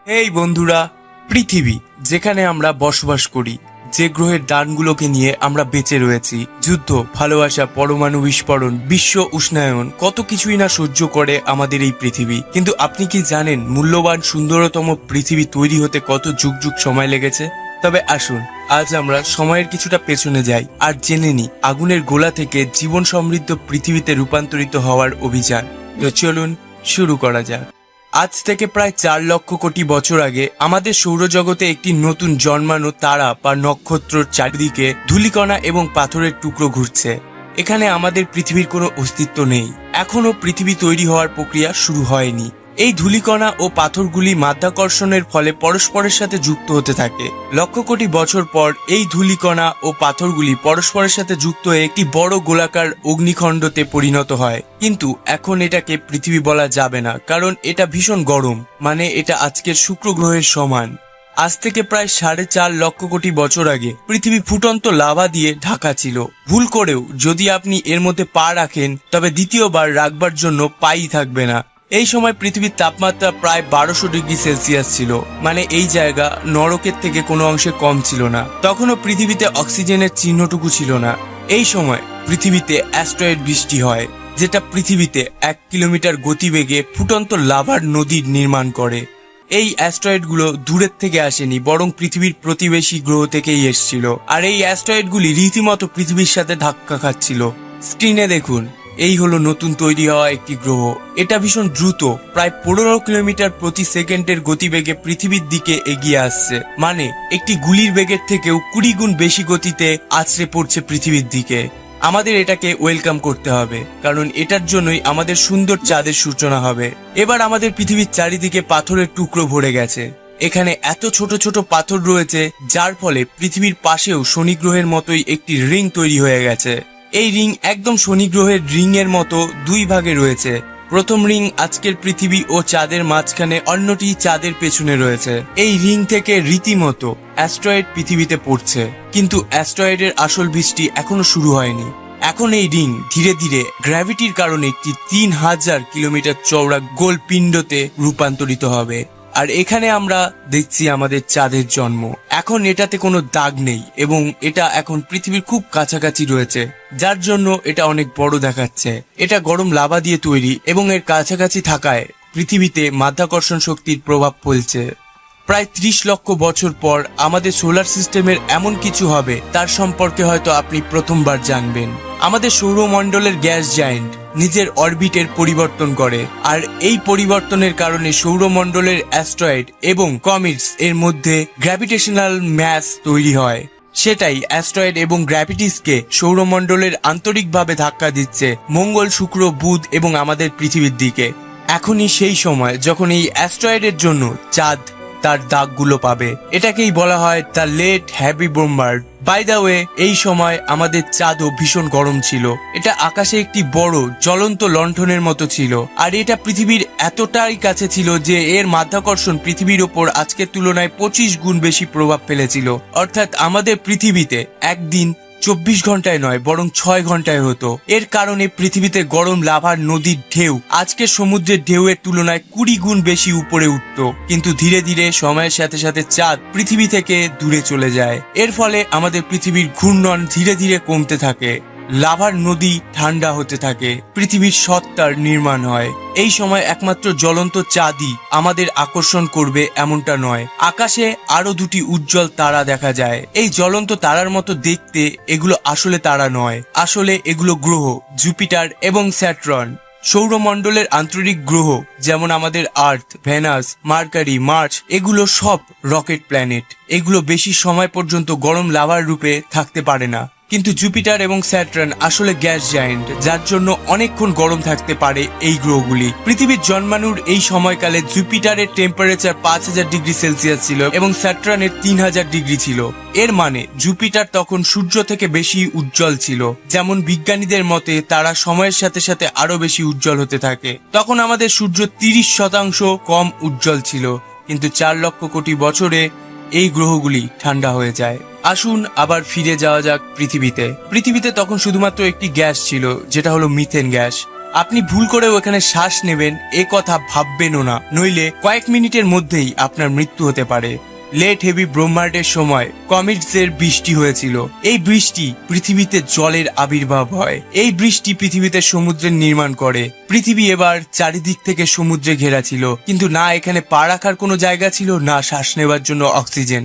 এই বন্ধুরা, পৃথিবী যেখানে আমরা বসবাস করি, যে গ্রহের দানগুলোকে নিয়ে আমরা বেঁচে রয়েছি, যুদ্ধ, ভালোবাসা, পরমাণু বিস্ফোরণ, বিশ্ব উষ্ণায়ন, কত কিছুই না সহ্য করে আমাদের এই পৃথিবী। কিন্তু আপনি কি জানেন মূল্যবান সুন্দরতম পৃথিবী তৈরি হতে কত যুগ যুগ সময় লেগেছে? তবে আসুন আজ আমরা সময়ের কিছুটা পেছনে যাই আর জেনে নিই আগুনের গোলা থেকে জীবন সমৃদ্ধ পৃথিবীতে রূপান্তরিত হওয়ার অভিযান। তো চলুন শুরু করা যাক। আজ থেকে প্রায় 4 লক্ষ কোটি বছর আগে আমাদের সৌরজগতে একটি নতুন জন্মানো তারা বা নক্ষত্রর চারিদিকে ধূলিকণা এবং পাথরের টুকরো ঘুরছে। এখানে আমাদের পৃথিবীর কোনো অস্তিত্ব নেই। এখনো পৃথিবী তৈরি হওয়ার প্রক্রিয়া শুরু হয়নি। এই ধূলিকণা ও পাথরগুলি মাধ্যাকর্ষণের ফলে পরস্পরের সাথে যুক্ত হতে থাকে। লক্ষ কোটি বছর পর এই ধূলিকণা ও পাথরগুলি পরস্পরের সাথে যুক্ত হয়ে একটি বড় গোলাকার অগ্নিখণ্ডতে পরিণত হয়। কিন্তু এখন এটাকে পৃথিবী বলা যাবে না, কারণ এটা ভীষণ গরম, মানে এটা আজকের শুক্র গ্রহের সমান। আজ থেকে প্রায় 4.5 লক্ষ কোটি বছর আগে পৃথিবী ফুটন্ত লাভা দিয়ে ঢাকা ছিল। ভুল করেও যদি আপনি এর মধ্যে পা রাখেন, তবে দ্বিতীয়বার রাখবার জন্য পাই থাকবে না। এই সময় পৃথিবীর তাপমাত্রা প্রায় 1200 ডিগ্রি সেলসিয়াস ছিল, মানে এই জায়গা নরকের থেকে কোনো অংশে কম ছিল না। তখনও পৃথিবীতে অক্সিজেনের চিহ্নটুকু ছিল না। এই সময় পৃথিবীতে অ্যাস্ট্রয়েড বৃষ্টি হয়, যেটা পৃথিবীতে 1 কিলোমিটার গতিবেগে ফুটন্ত লাভার নদীর নির্মাণ করে। এই অ্যাস্ট্রয়েডগুলো দূরের থেকে আসেনি, বরং পৃথিবীর প্রতিবেশী গ্রহ থেকেই এসেছিল। আর এই অ্যাস্ট্রয়েডগুলি রীতিমতো পৃথিবীর সাথে ধাক্কা খাচ্ছিল। স্ক্রিনে দেখুন, এই হলো নতুন তৈরি হওয়া একটি গ্রহ। এটা ভীষণ দ্রুত, প্রায় 15 কিলোমিটার প্রতি সেকেন্ডের গতিবেগে পৃথিবীর দিকে এগিয়ে আসছে। মানে একটি গুলির বেগের থেকেও 20 গুণ বেশি গতিতে আছড়ে পড়ছে পৃথিবীর দিকে। আমাদের এটাকে ওয়েলকাম করতে হবে, কারণ এটার জন্যই আমাদের সুন্দর চাঁদের সূচনা হবে। এবার আমাদের পৃথিবীর চারিদিকে পাথরের টুকরো ভরে গেছে। এখানে এত ছোট ছোট পাথর রয়েছে, যার ফলে পৃথিবীর পাশেও শনি গ্রহের মতোই একটি রিং তৈরি হয়ে গেছে। এই রিং একদম শনি গ্রহের রিং এর মতো 2 ভাগে রয়েছে। প্রথম রিং আজকের পৃথিবী ও চাঁদের মাঝখানে, অন্যটি চাঁদের পেছনে রয়েছে। এই রিং থেকে রীতিমতো অ্যাস্ট্রয়েড পৃথিবীতে পড়ছে, কিন্তু অ্যাস্ট্রয়েডের আসল বৃষ্টি এখনো শুরু হয়নি। এখন এই রিং ধীরে ধীরে গ্র্যাভিটির কারণে একটি 3000 কিলোমিটার চওড়া গোল পিণ্ডতে রূপান্তরিত হবে। আর এখানে আমরা দেখছি আমাদের চাঁদের জন্ম। এখন এটাতে কোনো দাগ নেই এবং এটা এখন পৃথিবীর খুব কাছাকাছি রয়েছে, যার জন্য এটা অনেক বড় দেখাচ্ছে। এটা গরম লাভা দিয়ে তৈরি এবং এর কাছাকাছি থাকায় পৃথিবীতে মাধ্যাকর্ষণ শক্তির প্রভাব ফেলছে। প্রায় 30 লক্ষ বছর পর আমাদের সোলার সিস্টেমের এমন কিছু হবে, তার সম্পর্কে হয়তো আপনি প্রথমবার জানবেন। আমাদের সৌরমণ্ডলের গ্যাস জায়ান্ট নিজের অরবিটের পরিবর্তন করে, আর এই পরিবর্তনের কারণে সৌরমণ্ডলের অ্যাস্ট্রয়েড এবং কমেটস এর মধ্যে গ্র্যাভিটেশনাল ম্যাস তৈরি হয়। সেটাই অ্যাস্ট্রয়েড এবং গ্র্যাভিটিসকে সৌরমণ্ডলের আন্তরিকভাবে ধাক্কা দিচ্ছে মঙ্গল, শুক্র, বুধ এবং আমাদের পৃথিবীর দিকে। এখনই সেই সময় যখন এই অ্যাস্ট্রয়েডের জন্য চাঁদ তার দাগগুলো পাবে। এটাকেই বলা হয় the late heavy bombard. By the way, এই সময় আমাদের চাঁদও ভীষণ গরম ছিল। এটা আকাশে একটি বড় জ্বলন্ত লণ্ঠনের মতো ছিল, আর এটা পৃথিবীর এতটাই কাছে ছিল যে এর মাধ্যাকর্ষণ পৃথিবীর ওপর আজকের তুলনায় 25 গুণ বেশি প্রভাব ফেলেছিল। অর্থাৎ আমাদের পৃথিবীতে একদিন 24 ঘন্টায় নয়, বরং 6 ঘন্টায় হতো। এর কারণে পৃথিবীতে গরম লাভার নদীর ঢেউ আজকের সমুদ্রের ঢেউয়ের তুলনায় 20 গুণ বেশি উপরে উঠত। কিন্তু ধীরে ধীরে সময়ের সাথে সাথে চাঁদ পৃথিবী থেকে দূরে চলে যায়। এর ফলে আমাদের পৃথিবীর ঘূর্ণন ধীরে ধীরে কমতে থাকে, লাভার নদী ঠান্ডা হতে থাকে, পৃথিবীর সত্তার নির্মাণ হয়। এই সময় একমাত্র জ্বলন্ত চাঁদই আমাদের আকর্ষণ করবে এমনটা নয়। আকাশে আরো 2টি উজ্জ্বল তারা দেখা যায়। এই জ্বলন্ত তারার মতো দেখতে এগুলো আসলে তারা নয়, আসলে এগুলো গ্রহ, জুপিটার এবং স্যাটার্ন। সৌরমণ্ডলের আন্তরিক গ্রহ যেমন আমাদের আর্থ, ভেনাস, মার্কারি, মার্চ, এগুলো সব রকেট প্ল্যানেট। এগুলো বেশি সময় পর্যন্ত গরম লাভার রূপে থাকতে পারে না। কিন্তু জুপিটার এবং স্যাটার্ন আসলে গ্যাস জায়ান্ট, যার জন্য অনেকক্ষণ গরম থাকতে পারে এই গ্রহগুলি। পৃথিবীর জন্মানোর এই সময়কালে জুপিটারের টেম্পারেচার 5000 ডিগ্রি সেলসিয়াস ছিল এবং স্যাটার্নের 3000 ডিগ্রি ছিল। এর মানে জুপিটার তখন সূর্য থেকে বেশি উজ্জ্বল ছিল। যেমন বিজ্ঞানীদের মতে তারা সময়ের সাথে সাথে আরো বেশি উজ্জ্বল হতে থাকে। তখন আমাদের সূর্য 30% কম উজ্জ্বল ছিল। কিন্তু 4 লক্ষ কোটি বছরে এই গ্রহগুলি ঠান্ডা হয়ে যায়। আসুন আবার ফিরে যাওয়া যাক পৃথিবীতে। পৃথিবীতে তখন শুধুমাত্র একটি গ্যাস ছিল, যেটা হলো মিথেন গ্যাস। আপনি ভুল করেও এখানে শ্বাস নেবেন এ কথা ভাববেনও না, নইলে কয়েক মিনিটের মধ্যেই আপনার মৃত্যু হতে পারে। লেট হেভি ব্রহ্মাণ্ডের সময় কমিটসের বৃষ্টি হয়েছিল। এই বৃষ্টি পৃথিবীতে জলের আবির্ভাব হয়। এই বৃষ্টি পৃথিবীতে সমুদ্রের নির্মাণ করে। পৃথিবী এবার চারিদিক থেকে সমুদ্রে ঘেরা ছিল, কিন্তু না এখানে পা রাখার কোনো জায়গা ছিল, না শ্বাস নেবার জন্য অক্সিজেন।